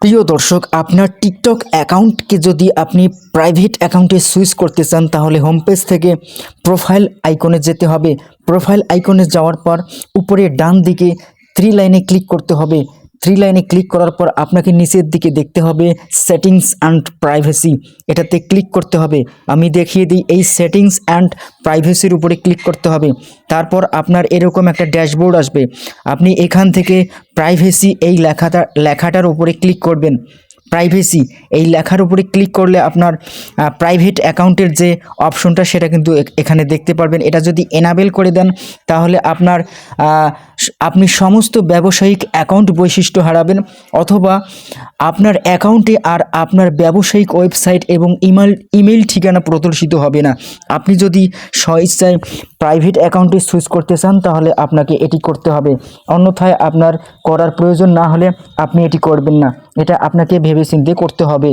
প্রিয় দর্শক, আপনার টিকটক অ্যাকাউন্টকে যদি আপনি প্রাইভেট অ্যাকাউন্টে সুইচ করতে চান তাহলে হোম পেজ থেকে প্রোফাইল আইকনে যেতে হবে। প্রোফাইল আইকনে যাওয়ার পর উপরে ডান দিকে থ্রি লাইনে ক্লিক করতে হবে। থ্রি লাইনে ক্লিক করার পর আপনাকে নিচের দিকে দেখতে হবে সেটিংস অ্যান্ড প্রাইভেসি, এটাতে ক্লিক করতে হবে। আমি দেখিয়ে দিই, এই সেটিংস অ্যান্ড প্রাইভেসির উপরে ক্লিক করতে হবে। তারপর আপনার এরকম একটা ড্যাশবোর্ড আসবে। আপনি এখান থেকে প্রাইভেসি এই লেখাটার উপরে ক্লিক করবেন। প্রাইভেসি এই লেখার উপরে ক্লিক করলে আপনার প্রাইভেট অ্যাকাউন্টের যে অপশনটা সেটা কিন্তু এখানে দেখতে পারবেন। এটা যদি এনাবেল করে দেন তাহলে আপনি সমস্ত ব্যবসায়িক অ্যাকাউন্ট বৈশিষ্ট্য হারাবেন, অথবা আপনার অ্যাকাউন্টে আর আপনার ব্যবসায়িক ওয়েবসাইট এবং ইমেল ঠিকানা প্রদর্শিত হবে না। আপনি যদি স্বইচ্ছায় প্রাইভেট অ্যাকাউন্টে সুইচ করতে চান তাহলে আপনাকে এটি করতে হবে, অন্যথায় আপনার করার প্রয়োজন না হলে আপনি এটি করবেন না। এটা আপনাকে ভেবেচিন্তে করতে হবে।